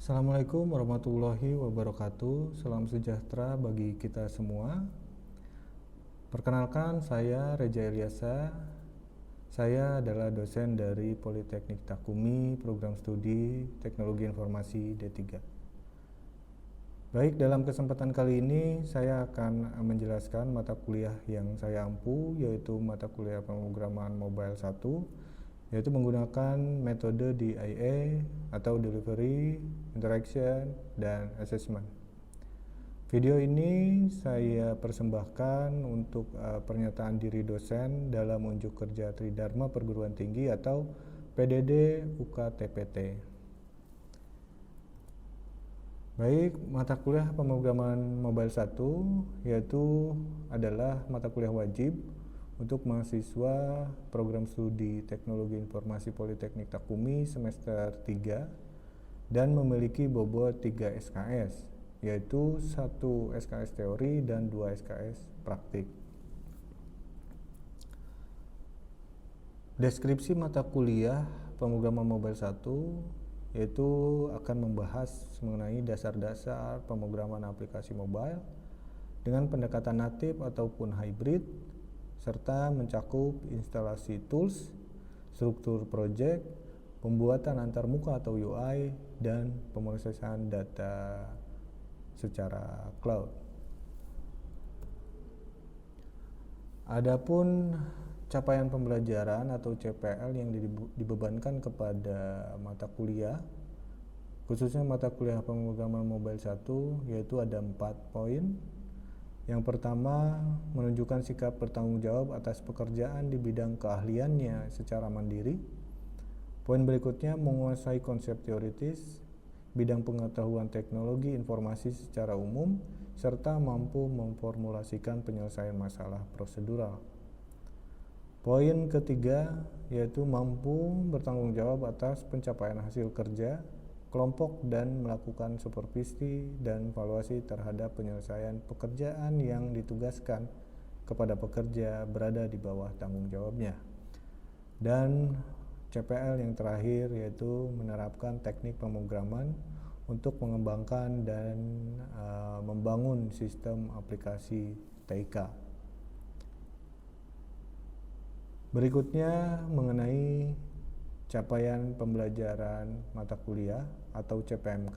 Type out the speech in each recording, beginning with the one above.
Assalamualaikum warahmatullahi wabarakatuh. Salam sejahtera bagi kita semua. Perkenalkan, saya Reja Ilyasa. Saya adalah dosen dari Politeknik Takumi, Program Studi Teknologi Informasi D3. Baik, dalam kesempatan kali ini saya akan menjelaskan mata kuliah yang saya ampu, yaitu mata kuliah pemrograman mobile 1, yaitu menggunakan metode DIA atau Delivery, Interaction, dan Assessment. Video ini saya persembahkan untuk pernyataan diri dosen dalam unjuk kerja Tridharma Perguruan Tinggi atau PDD UKTPT. Baik, mata kuliah pemrograman mobile 1 yaitu adalah mata kuliah wajib untuk mahasiswa program studi Teknologi Informasi Politeknik Takumi semester 3 dan memiliki bobot 3 SKS, yaitu 1 SKS teori dan 2 SKS praktik. Deskripsi mata kuliah pemrograman mobile 1 yaitu akan membahas mengenai dasar-dasar pemrograman aplikasi mobile dengan pendekatan natif ataupun hybrid, serta mencakup instalasi tools, struktur project, pembuatan antarmuka atau UI, dan pemrosesan data secara cloud. Adapun capaian pembelajaran atau CPL yang dibebankan kepada mata kuliah, khususnya mata kuliah pemrograman mobile 1, yaitu ada 4 poin. Yang pertama, menunjukkan sikap bertanggung jawab atas pekerjaan di bidang keahliannya secara mandiri. Poin berikutnya, menguasai konsep teoritis, bidang pengetahuan teknologi informasi secara umum, serta mampu memformulasikan penyelesaian masalah prosedural. Poin ketiga, yaitu mampu bertanggung jawab atas pencapaian hasil kerja kelompok dan melakukan supervisi dan evaluasi terhadap penyelesaian pekerjaan yang ditugaskan kepada pekerja berada di bawah tanggung jawabnya. Dan CPL yang terakhir yaitu menerapkan teknik pemrograman untuk mengembangkan dan membangun sistem aplikasi TIK. Berikutnya mengenai capaian pembelajaran mata kuliah atau CPMK,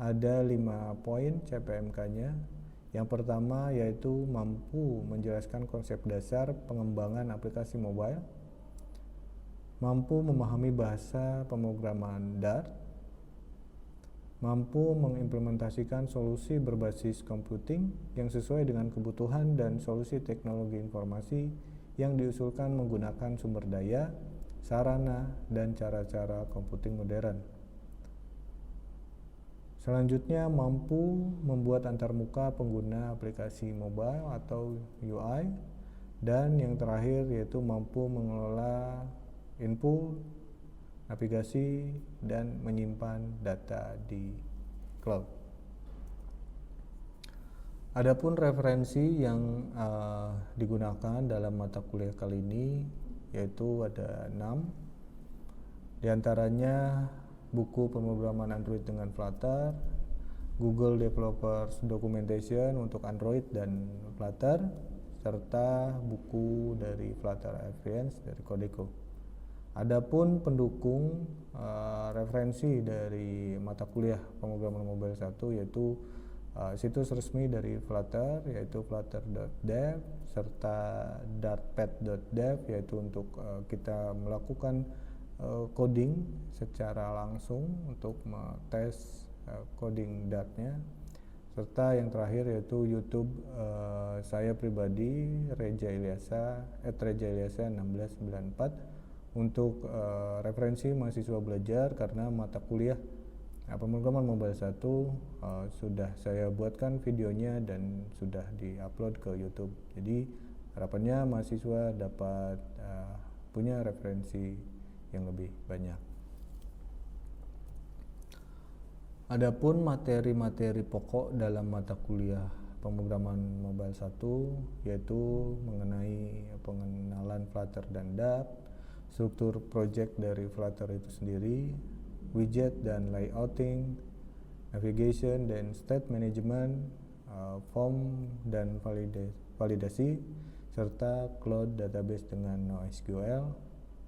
ada 5 poin CPMK-nya. Yang pertama yaitu mampu menjelaskan konsep dasar pengembangan aplikasi mobile, mampu memahami bahasa pemrograman Dart, mampu mengimplementasikan solusi berbasis computing yang sesuai dengan kebutuhan dan solusi teknologi informasi yang diusulkan menggunakan sumber daya, sarana, dan cara-cara computing modern. Selanjutnya, mampu membuat antarmuka pengguna aplikasi mobile atau UI. Dan yang terakhir yaitu mampu mengelola input, navigasi, dan menyimpan data di cloud. Adapun referensi yang digunakan dalam mata kuliah kali ini yaitu ada 6. Di antaranya buku pemrograman Android dengan Flutter, Google Developers Documentation untuk Android dan Flutter, serta buku dari Flutter Experience dari Codeco. Adapun pendukung referensi dari mata kuliah pemrograman mobile 1 yaitu situs resmi dari Flutter yaitu flutter.dev serta dartpad.dev yaitu untuk kita melakukan coding secara langsung untuk tes coding Dartnya, serta yang terakhir yaitu YouTube saya pribadi Reja Ilyasa @reja-ilyasa1694 untuk referensi mahasiswa belajar, karena mata kuliah pemrograman mobile 1 sudah saya buatkan videonya dan sudah diupload ke YouTube. Jadi harapannya mahasiswa dapat punya referensi yang lebih banyak. Adapun materi-materi pokok dalam mata kuliah pemrograman mobile 1 yaitu mengenai pengenalan Flutter dan Dart, struktur project dari Flutter itu sendiri, widget dan layouting, navigation dan state management, form dan validasi, serta cloud database dengan NoSQL,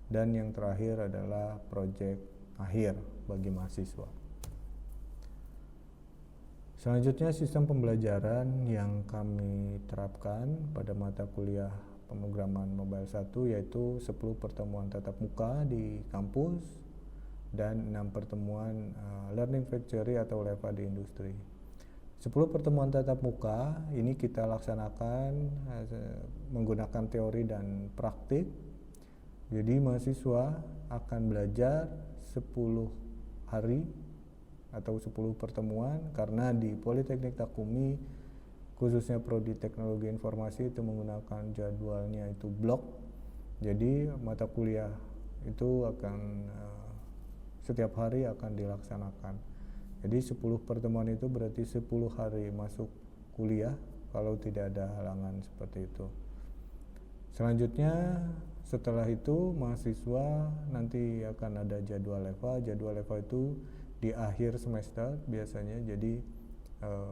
dan yang terakhir adalah project akhir bagi mahasiswa. Selanjutnya, sistem pembelajaran yang kami terapkan pada mata kuliah pemrograman mobile 1 yaitu 10 pertemuan tatap muka di kampus dan 6 pertemuan learning factory atau LEVA di industri. 10 pertemuan tatap muka ini kita laksanakan menggunakan teori dan praktik. Jadi mahasiswa akan belajar 10 hari atau 10 pertemuan, karena di Politeknik Takumi khususnya prodi Teknologi Informasi itu menggunakan jadwalnya itu blok. Jadi mata kuliah itu akan setiap hari akan dilaksanakan. Jadi 10 pertemuan itu berarti 10 hari masuk kuliah kalau tidak ada halangan seperti itu. Selanjutnya setelah itu mahasiswa nanti akan ada jadwal LEVA. Jadwal LEVA itu di akhir semester biasanya, jadi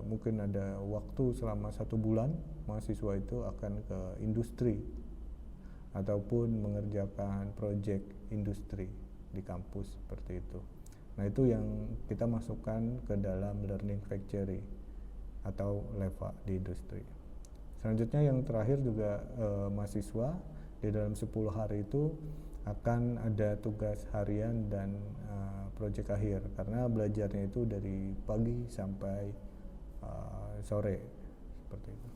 mungkin ada waktu selama 1 bulan mahasiswa itu akan ke industri ataupun mengerjakan proyek industri di kampus seperti itu. Nah, itu yang kita masukkan ke dalam learning factory atau LEVA di industri. Selanjutnya yang terakhir juga mahasiswa di dalam 10 hari itu akan ada tugas harian dan proyek akhir, karena belajarnya itu dari pagi sampai sore seperti itu.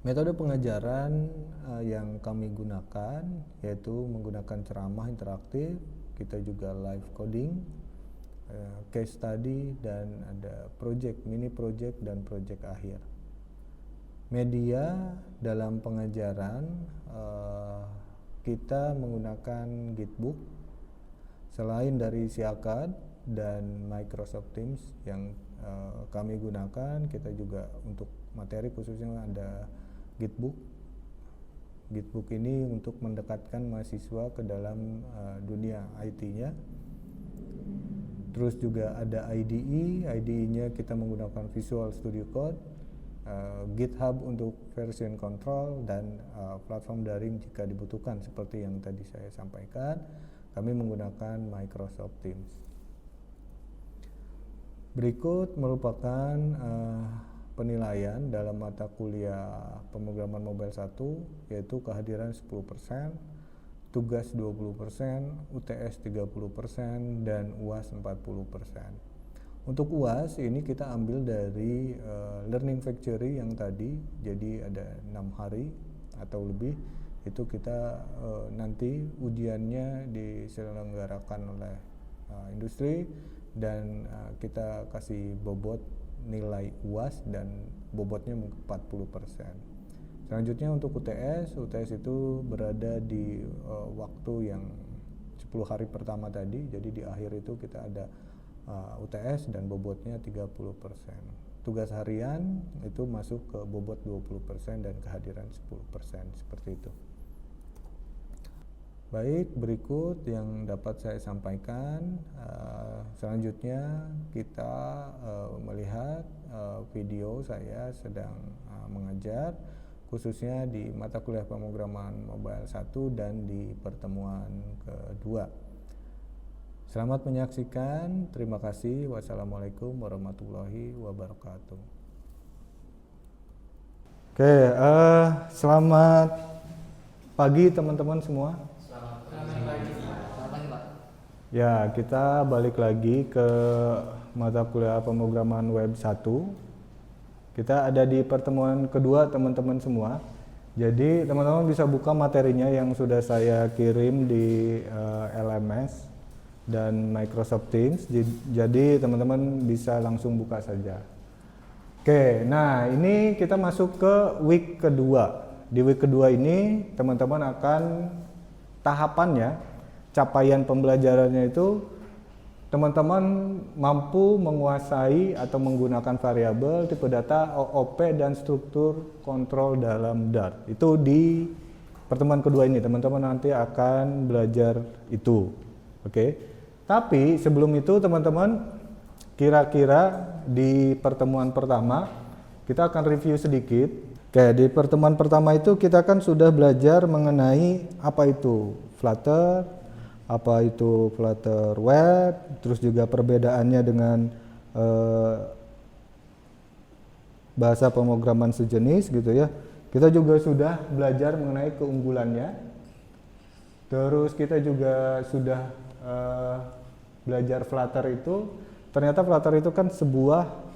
Metode pengajaran yang kami gunakan yaitu menggunakan ceramah interaktif, kita juga live coding, case study, dan ada mini project dan project akhir. Media dalam pengajaran kita menggunakan Gitbook. Selain dari Siakad dan Microsoft Teams yang kami gunakan, kita juga untuk materi khususnya ada Gitbook. Gitbook ini untuk mendekatkan mahasiswa ke dalam dunia IT-nya. Terus juga ada IDE. IDE-nya kita menggunakan Visual Studio Code, GitHub untuk version control, dan platform daring jika dibutuhkan seperti yang tadi saya sampaikan. Kami menggunakan Microsoft Teams. Berikut merupakan penilaian dalam mata kuliah pemrograman mobile 1, yaitu kehadiran 10%, tugas 20%, UTS 30%, dan UAS 40%. Untuk UAS ini kita ambil dari learning factory yang tadi, jadi ada 6 hari atau lebih. Itu kita nanti ujiannya diselenggarakan oleh industri, dan kita kasih bobot nilai UAS dan bobotnya 40%. Selanjutnya untuk UTS itu berada di waktu yang 10 hari pertama tadi, jadi di akhir itu kita ada UTS dan bobotnya 30%. Tugas harian itu masuk ke bobot 20% dan kehadiran 10%, seperti itu. Baik, berikut yang dapat saya sampaikan. Selanjutnya kita melihat video saya sedang mengajar khususnya di mata kuliah pemrograman mobile 1 dan di pertemuan kedua. Selamat menyaksikan. Terima kasih. Wassalamualaikum warahmatullahi wabarakatuh. Oke, selamat pagi teman-teman semua. Ya, kita balik lagi ke mata kuliah pemrograman web 1. Kita ada di pertemuan kedua teman-teman semua. Jadi teman-teman bisa buka materinya yang sudah saya kirim di LMS dan Microsoft Teams. Jadi teman-teman bisa langsung buka saja. Oke, nah ini kita masuk ke week kedua. Di week kedua ini teman-teman akan tahapannya, capaian pembelajarannya itu teman-teman mampu menguasai atau menggunakan variabel, tipe data, OOP, dan struktur kontrol dalam Dart. Itu di pertemuan kedua ini teman-teman nanti akan belajar itu. Oke. Tapi sebelum itu teman-teman, kira-kira di pertemuan pertama kita akan review sedikit. Oke, di pertemuan pertama itu kita kan sudah belajar mengenai apa itu Flutter, apa itu Flutter Web, terus juga perbedaannya dengan bahasa pemrograman sejenis gitu ya. Kita juga sudah belajar mengenai keunggulannya. Terus kita juga sudah belajar Flutter itu. Ternyata Flutter itu kan sebuah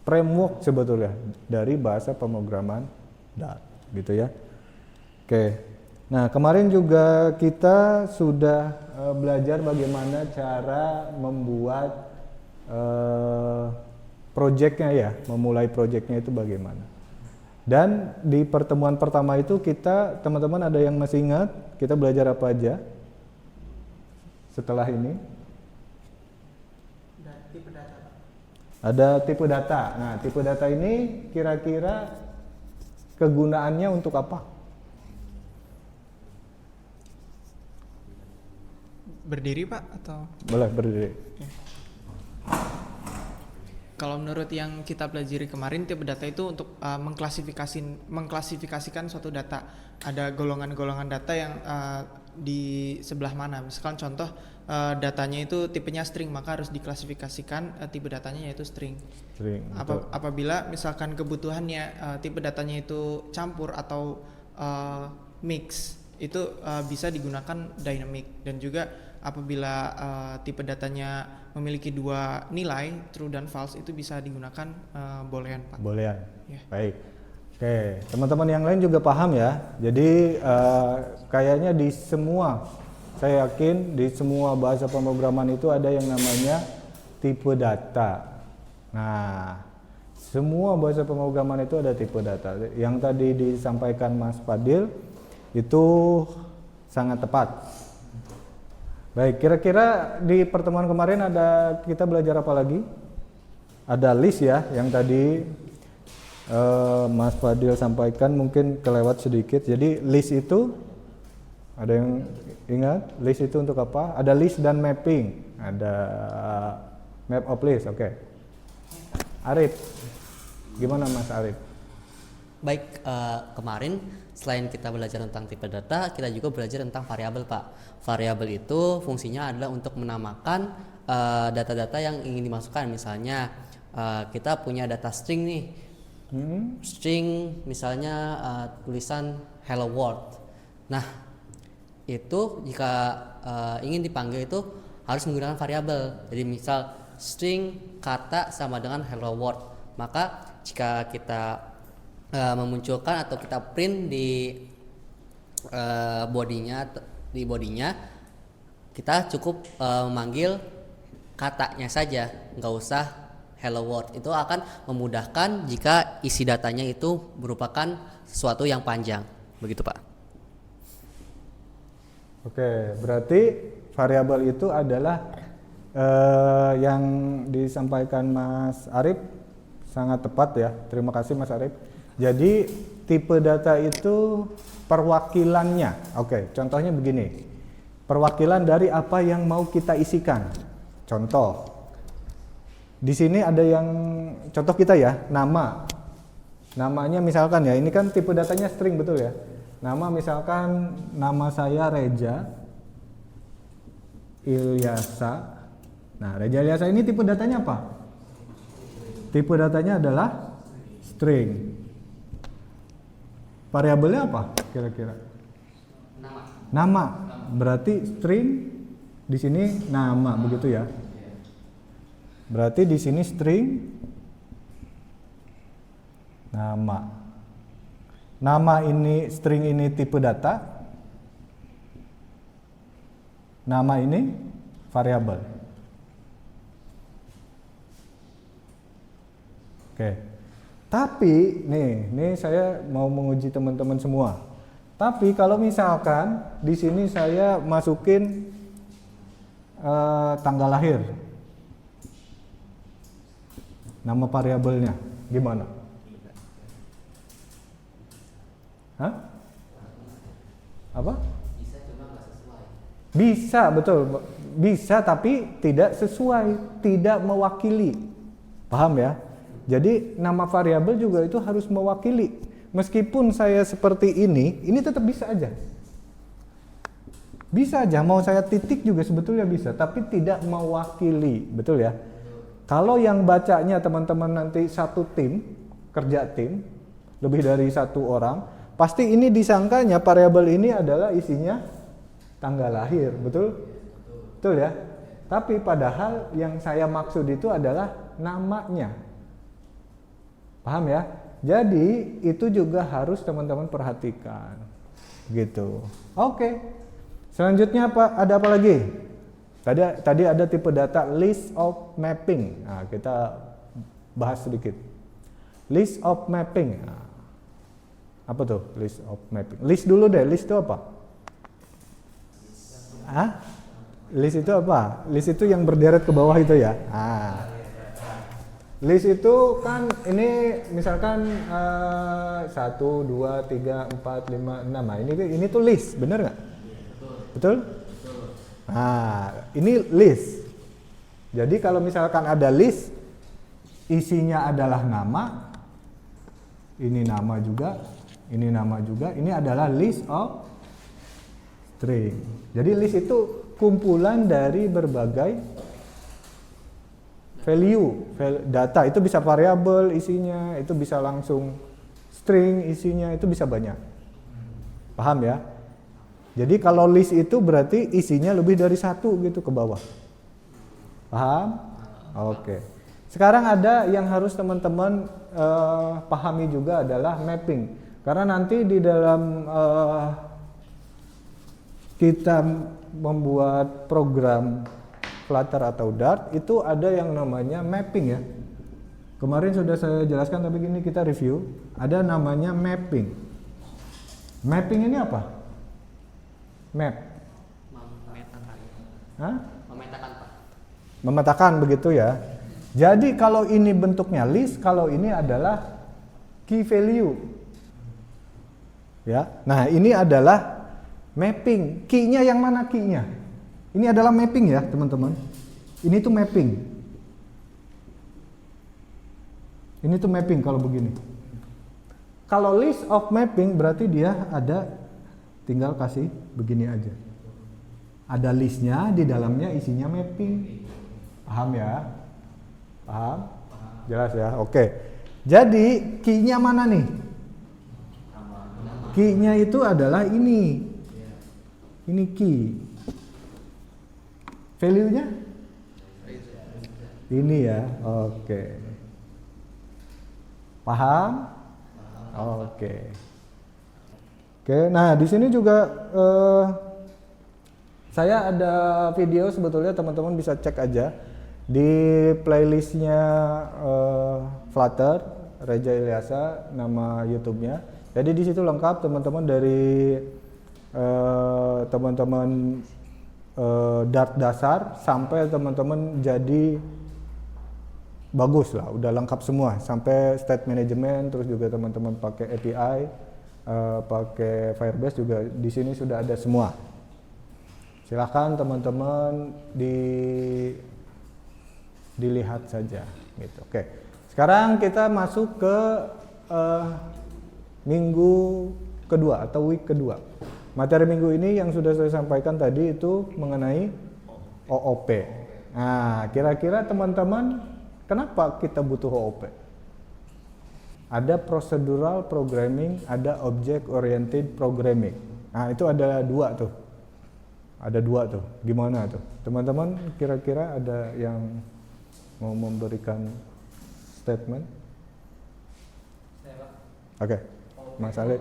framework sebetulnya dari bahasa pemrograman Dart gitu ya. Oke. Nah, kemarin juga kita sudah belajar bagaimana cara membuat projectnya ya, memulai projectnya itu bagaimana. Dan di pertemuan pertama itu kita, teman-teman ada yang masih ingat kita belajar apa aja setelah ini? Tipe data. Ada tipe data. Nah, tipe data ini kira-kira kegunaannya untuk apa? Berdiri Pak atau? Boleh berdiri. Kalau menurut yang kita pelajari kemarin, tipe data itu untuk mengklasifikasikan suatu data. Ada golongan-golongan data yang di sebelah mana. Misalkan contoh datanya itu tipenya string, maka harus diklasifikasikan tipe datanya yaitu string. Apabila misalkan kebutuhannya tipe datanya itu campur atau mix, itu bisa digunakan dynamic. Dan juga apabila tipe datanya memiliki dua nilai true dan false, itu bisa digunakan boolean Pak. Boolean. Ya. Baik. Oke, teman-teman yang lain juga paham ya. Jadi kayaknya di semua, saya yakin di semua bahasa pemrograman itu ada yang namanya tipe data. Nah, semua bahasa pemrograman itu ada tipe data. Yang tadi disampaikan Mas Fadil itu sangat tepat. Baik, kira-kira di pertemuan kemarin kita belajar apa lagi? Ada list ya, yang tadi Mas Fadil sampaikan, mungkin kelewat sedikit. Jadi list itu, ada yang ingat list itu untuk apa? Ada list dan mapping, ada map of list. Oke. Arif, gimana Mas Arif? Baik, kemarin selain kita belajar tentang tipe data, kita juga belajar tentang variabel Pak. Variabel itu fungsinya adalah untuk menamakan data-data yang ingin dimasukkan. Misalnya kita punya data string nih, string misalnya tulisan hello world. Nah, itu jika ingin dipanggil itu harus menggunakan variabel. Jadi misal string kata sama dengan hello world, maka jika kita memunculkan atau kita print di bodinya, kita cukup memanggil katanya saja, nggak usah hello world. Itu akan memudahkan jika isi datanya itu merupakan sesuatu yang panjang, begitu Pak. Oke, berarti variabel itu adalah yang disampaikan Mas Arif sangat tepat ya. Terima kasih Mas Arif. Jadi tipe data itu perwakilannya. Oke, contohnya begini. Perwakilan dari apa yang mau kita isikan. Contoh. Di sini ada yang contoh kita ya, nama. Namanya misalkan ya, ini kan tipe datanya string betul ya. Nama misalkan nama saya Reja Ilyasa. Nah, Reja Ilyasa ini tipe datanya apa? Tipe datanya adalah string. Variabelnya apa kira-kira? Nama. Berarti string di sini nama begitu ya. Berarti di sini string nama. Nama ini, string ini tipe data. Nama ini variabel. Oke. Tapi nih saya mau menguji teman-teman semua. Tapi kalau misalkan di sini saya masukin tanggal lahir, nama variabelnya gimana? Hah? Apa? Bisa, cuma nggak sesuai. Bisa, betul. bisa tapi tidak sesuai, tidak mewakili. Paham ya? Jadi nama variabel juga itu harus mewakili. Meskipun saya seperti ini tetap bisa aja. Bisa aja, mau saya titik juga sebetulnya bisa, tapi tidak mewakili, betul ya? Kalau yang bacanya teman-teman nanti satu tim, kerja tim, lebih dari satu orang, pasti ini disangkanya variabel ini adalah isinya tanggal lahir, betul? Betul ya? Tapi padahal yang saya maksud itu adalah namanya. Paham ya? Jadi itu juga harus teman-teman perhatikan. Gitu. Oke. Selanjutnya ada apa lagi? Tadi ada tipe data list of mapping. Nah, kita bahas sedikit. List of mapping. Nah, apa tuh list of mapping? List dulu deh. List itu apa? List itu apa? List itu yang berderet ke bawah itu ya. List itu kan ini misalkan 1, 2, 3, 4, 5, 6. Nah, ini tuh list, bener nggak? Betul? Nah, ini list. Jadi kalau misalkan ada list, isinya adalah nama, ini nama juga, ini adalah list of string. Jadi list itu kumpulan dari berbagai value data. Itu bisa variabel isinya, itu bisa langsung string isinya, itu bisa banyak. Paham ya? Jadi kalau list itu berarti isinya lebih dari satu gitu ke bawah. Paham? Oke. Sekarang ada yang harus teman-teman pahami juga adalah mapping. Karena nanti di dalam kita membuat program Flutter atau Dart itu ada yang namanya mapping ya. Kemarin sudah saya jelaskan tapi ini kita review. Ada namanya mapping. Mapping ini apa? Map. Memetakan, Pak. Memetakan begitu ya. Jadi kalau ini bentuknya list, kalau ini adalah key value. Ya. Nah, ini adalah mapping. Key-nya yang mana key-nya? Ini adalah mapping ya, teman-teman. Ini tuh mapping. Ini tuh mapping kalau begini. Kalau list of mapping berarti dia ada, tinggal kasih begini aja. Ada listnya, di dalamnya isinya mapping. Paham ya? Paham? Jelas ya? Oke. Jadi key-nya mana nih? Key-nya itu adalah ini. Ini key. Value-nya? Ini ya. Oke. Paham? Oke. Oke, nah di sini juga saya ada video sebetulnya teman-teman bisa cek aja di playlistnya Flutter Reja Ilyasa nama YouTube-nya. Jadi di situ lengkap teman-teman dari teman-teman Dart dasar sampai teman-teman jadi bagus lah, udah lengkap semua sampai state management, terus juga teman-teman pakai API. Pakai Firebase juga di sini sudah ada semua. Silahkan teman-teman dilihat saja gitu. Oke. Sekarang kita masuk ke minggu kedua atau week kedua. Materi minggu ini yang sudah saya sampaikan tadi itu mengenai OOP. Nah, kira-kira teman-teman kenapa kita butuh OOP? Ada procedural programming, ada object oriented programming. Nah, itu ada dua tuh. Ada dua tuh. Gimana tuh? Teman-teman kira-kira ada yang mau memberikan statement? Oke. Mas Alif.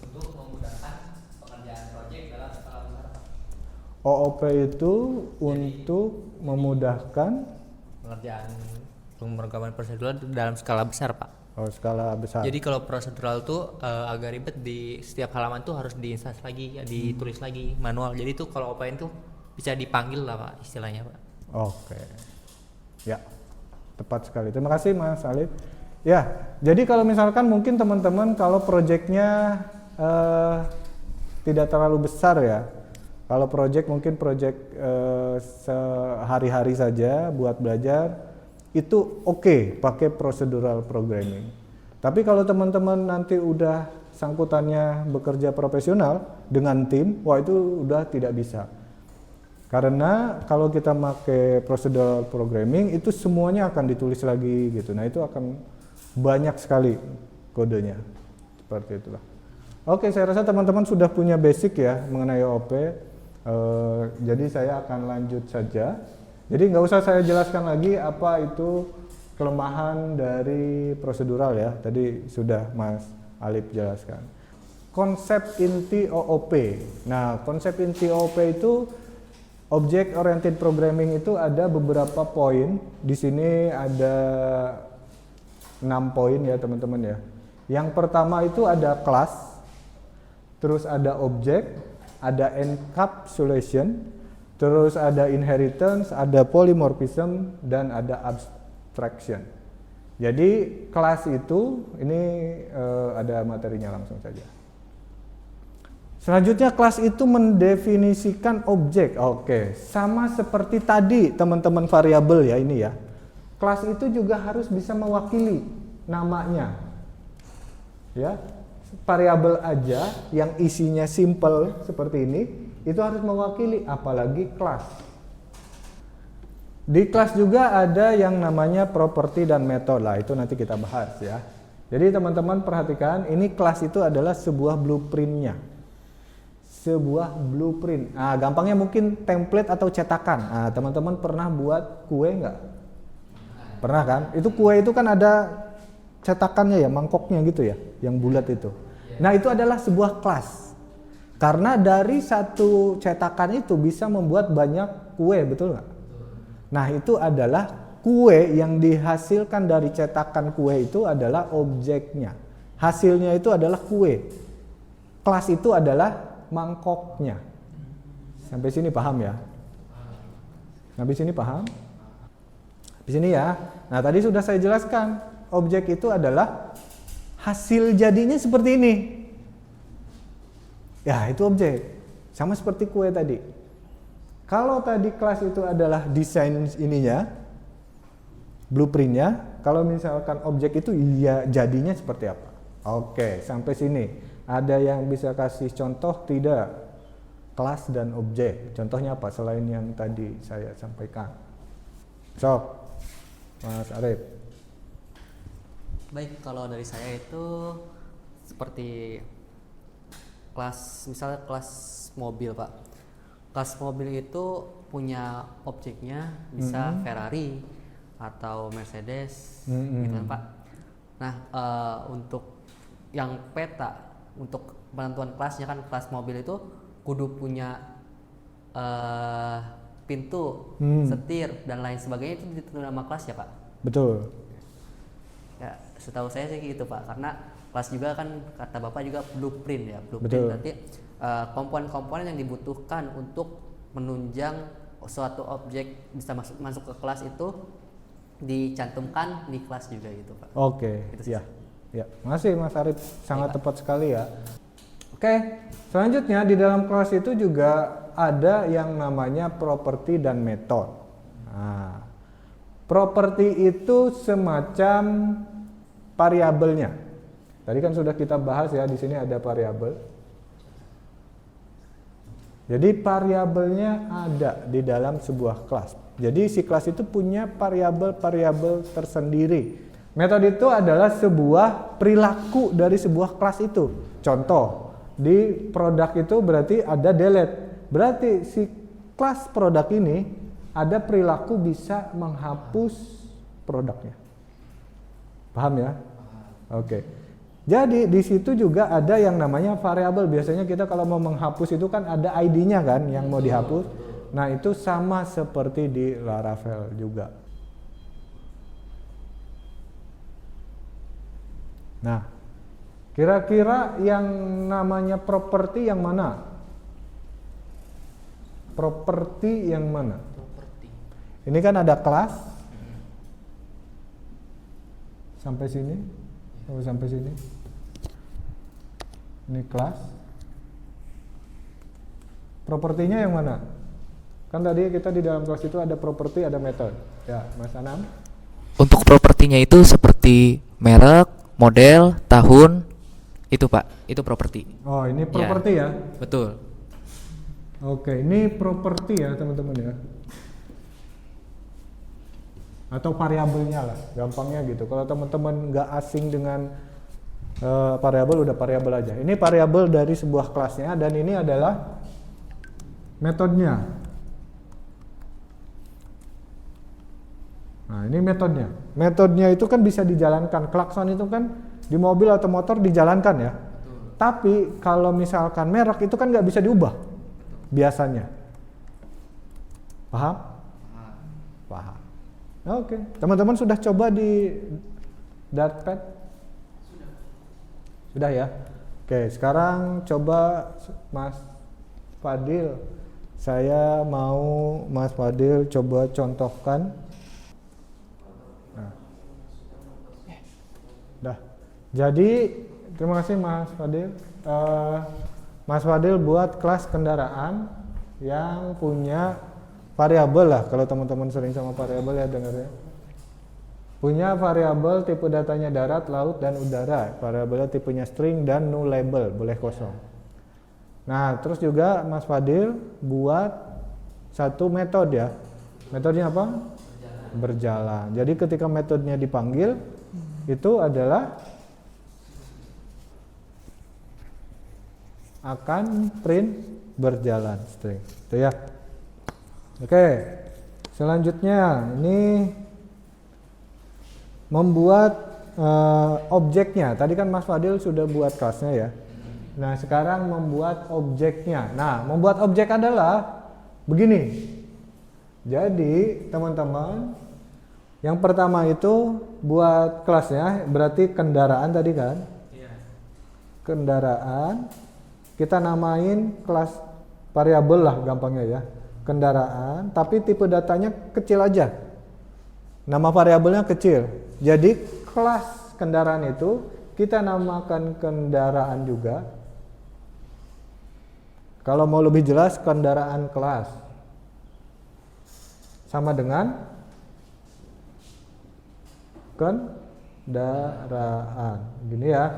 Untuk memudahkan pekerjaan proyek dalam skala besar, Pak. OOP itu untuk memudahkan Pengerjaan pemrograman prosedural dalam skala besar, Pak. Oh, skala besar. Jadi kalau prosedural tuh agak ribet, di setiap halaman tuh harus diinstas lagi, ditulis lagi manual. Jadi tuh kalau OPN tuh bisa dipanggil lah Pak istilahnya Pak. Oke. Ya. Tepat sekali. Terima kasih Mas Alif. Ya, jadi kalau misalkan mungkin teman-teman kalau proyeknya tidak terlalu besar ya. Kalau project mungkin project sehari-hari saja buat belajar itu oke pakai procedural programming. Tapi kalau teman-teman nanti udah sangkutannya bekerja profesional dengan tim, wah itu udah tidak bisa. Karena kalau kita pakai procedural programming itu semuanya akan ditulis lagi gitu. Nah itu akan banyak sekali kodenya. Seperti itulah. Oke, saya rasa teman-teman sudah punya basic ya mengenai OOP. Jadi saya akan lanjut saja. Jadi nggak usah saya jelaskan lagi apa itu kelemahan dari prosedural ya. Tadi sudah Mas Alif jelaskan. Konsep inti OOP. Nah, konsep inti OOP itu Object Oriented Programming itu ada beberapa poin. Di sini ada 6 poin ya teman-teman ya. Yang pertama itu ada kelas, terus ada object, ada encapsulation, terus ada inheritance, ada polymorphism, dan ada abstraction. Jadi kelas itu ini ada materinya langsung saja. Selanjutnya kelas itu mendefinisikan objek. Oke, sama seperti tadi teman-teman variabel ya ini ya. Kelas itu juga harus bisa mewakili namanya. Ya, variabel aja yang isinya simple seperti ini itu harus mewakili, apalagi kelas. Di kelas juga ada yang namanya properti dan metode lah, itu nanti kita bahas ya. Jadi teman-teman perhatikan, ini kelas itu adalah sebuah blueprintnya. Sebuah blueprint. Nah, gampangnya mungkin template atau cetakan. Nah, teman-teman pernah buat kue nggak? Pernah kan? Itu kue itu kan ada cetakannya ya, mangkoknya gitu ya, yang bulat itu. Nah, itu adalah sebuah kelas. Karena dari satu cetakan itu bisa membuat banyak kue, betul nggak? Nah, itu adalah kue yang dihasilkan dari cetakan kue itu adalah objeknya. Hasilnya itu adalah kue. Kelas itu adalah mangkoknya. Sampai sini paham ya? Sampai sini paham? Di sini ya. Nah, tadi sudah saya jelaskan, objek itu adalah hasil jadinya seperti ini. Ya, itu objek. Sama seperti kue tadi. Kalau tadi kelas itu adalah desain ininya, blueprintnya, kalau misalkan objek itu ya jadinya seperti apa? Oke, sampai sini. Ada yang bisa kasih contoh tidak? Kelas dan objek. Contohnya apa selain yang tadi saya sampaikan? Sok, Mas Arif. Baik, kalau dari saya itu seperti kelas, misalnya kelas mobil Pak. Kelas mobil itu punya objeknya bisa Ferrari atau Mercedes gitu kan Pak. Nah, untuk yang peta, untuk penentuan kelasnya kan kelas mobil itu kudu punya pintu, setir dan lain sebagainya, itu ditentukan nama kelas ya Pak? Betul. Ya, setahu saya sih gitu Pak, karena kelas juga kan kata Bapak juga blueprint ya, blueprint. Betul. Berarti komponen-komponen yang dibutuhkan untuk menunjang suatu objek bisa masuk ke kelas itu dicantumkan di kelas juga gitu Pak. Oke, Gitu ya. Ya, makasih Mas Arif, sangat tepat sekali ya. Oke, selanjutnya di dalam kelas itu juga ada yang namanya properti dan metode. Nah, properti itu semacam variabelnya. Tadi kan sudah kita bahas ya, di sini ada variabel. Jadi variabelnya ada di dalam sebuah kelas. Jadi si kelas itu punya variabel-variabel tersendiri. Metode itu adalah sebuah perilaku dari sebuah kelas itu. Contoh, di produk itu berarti ada delete. Berarti si kelas produk ini ada perilaku bisa menghapus produknya. Paham ya? Oke. Jadi di situ juga ada yang namanya variabel. Biasanya kita kalau mau menghapus itu kan ada ID-nya kan yang mau dihapus. Nah, itu sama seperti di Laravel juga. Nah, kira-kira yang namanya properti yang mana? Properti yang mana? Properti. Ini kan ada kelas. Sampai sini. Sampai sini. Ini kelas. Propertinya yang mana? Kan tadi kita di dalam kelas itu ada properti, ada metode. Ya, Mas Anam. Untuk propertinya itu seperti merek, model, tahun, itu Pak, itu properti. Oh, ini properti ya? Betul. Oke, ini properti ya teman-teman ya. Atau variabelnya lah, gampangnya gitu. Kalau teman-teman nggak asing dengan variabel, udah variabel aja. Ini variabel dari sebuah kelasnya dan ini adalah metodenya. Nah, ini metodenya. Metodenya itu kan bisa dijalankan. Klakson itu kan di mobil atau motor dijalankan ya. Tapi kalau misalkan merek itu kan nggak bisa diubah biasanya. Paham? Paham. Oke. Teman-teman sudah coba di Dartpad? Sudah ya? Oke, sekarang coba Mas Fadil. Saya mau Mas Fadil coba contohkan. Nah. Dah. Jadi, terima kasih Mas Fadil. Mas Fadil buat kelas kendaraan yang punya variabel lah. Kalau teman-teman sering sama variabel ya dengarnya. Punya variabel tipe datanya darat, laut, dan udara. Variabelnya tipenya string dan null label, boleh kosong. Nah, terus juga Mas Fadil buat satu metode ya. Metodenya apa? Berjalan. Jadi ketika metodenya dipanggil, itu adalah akan print berjalan string. Itu ya. Oke. Selanjutnya ini membuat objeknya. Tadi kan Mas Fadil sudah buat kelasnya ya. Nah, sekarang membuat objeknya. Nah, membuat objek adalah begini. Jadi, teman-teman, yang pertama itu buat kelasnya berarti kendaraan tadi kan? Kendaraan. Kita namain kelas variabel lah gampangnya ya. Kendaraan, tapi tipe datanya kecil aja. Nama variabelnya kecil. Jadi kelas kendaraan itu kita namakan kendaraan juga. Kalau mau lebih jelas kendaraan kelas. Sama dengan kendaraan. Gini ya.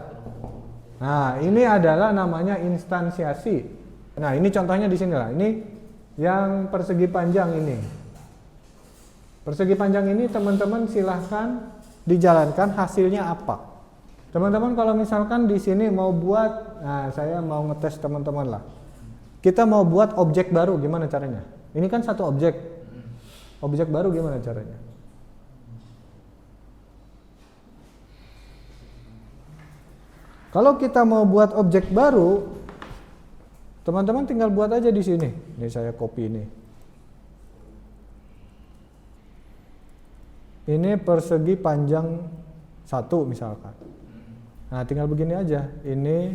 Nah, ini adalah namanya instansiasi. Nah, ini contohnya di sini lah. Ini yang persegi panjang ini. Persegi panjang ini teman-teman silahkan dijalankan, hasilnya apa. Teman-teman kalau misalkan di sini mau buat, nah saya mau ngetes teman-teman lah. Kita mau buat objek baru, gimana caranya? Ini kan satu objek. Objek baru gimana caranya? Kalau kita mau buat objek baru, teman-teman tinggal buat aja di sini. Ini saya copy ini. Ini persegi panjang 1 misalkan. Nah, tinggal begini aja. Ini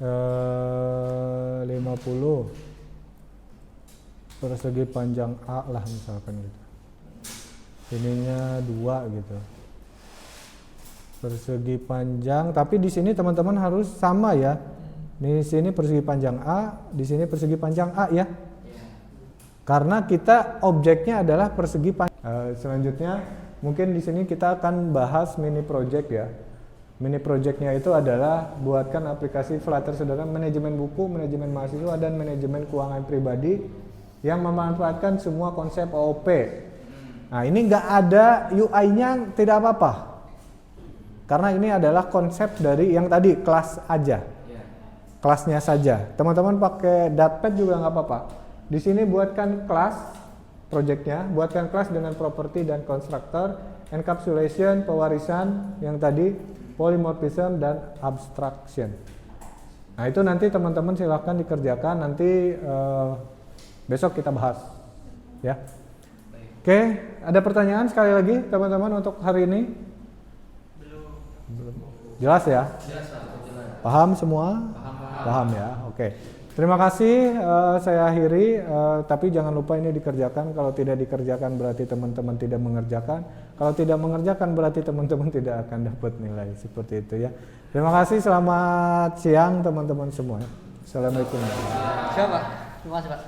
50 persegi panjang A lah misalkan gitu. Ininya 2 gitu. Persegi panjang, tapi di sini teman-teman harus sama ya. Di sini persegi panjang A, di sini persegi panjang A ya. Karena kita objeknya adalah persegi panjang. Selanjutnya mungkin di sini kita akan bahas mini project ya. Mini projectnya itu adalah buatkan aplikasi Flutter Saudara manajemen buku, manajemen mahasiswa, dan manajemen keuangan pribadi yang memanfaatkan semua konsep OOP. Nah, ini nggak ada UI-nya, tidak apa-apa. Karena ini adalah konsep dari yang tadi kelas aja. Kelasnya saja. Teman-teman pakai Datpad juga nggak apa-apa. Di sini buatkan kelas projectnya, buatkan kelas dengan properti dan constructor, encapsulation, pewarisan yang tadi, polymorphism, dan abstraction. Nah, itu nanti teman-teman silahkan dikerjakan, nanti besok kita bahas ya. Oke, ada pertanyaan sekali lagi teman-teman untuk hari ini? Belum. Jelas ya? Paham semua? Paham ya, oke. Terima kasih, saya akhiri, tapi jangan lupa ini dikerjakan. Kalau tidak dikerjakan berarti teman-teman tidak mengerjakan. Kalau tidak mengerjakan berarti teman-teman tidak akan dapat nilai, seperti itu ya. Terima kasih, selamat siang teman-teman semua. Assalamualaikum. Siapa? Terima kasih Pak.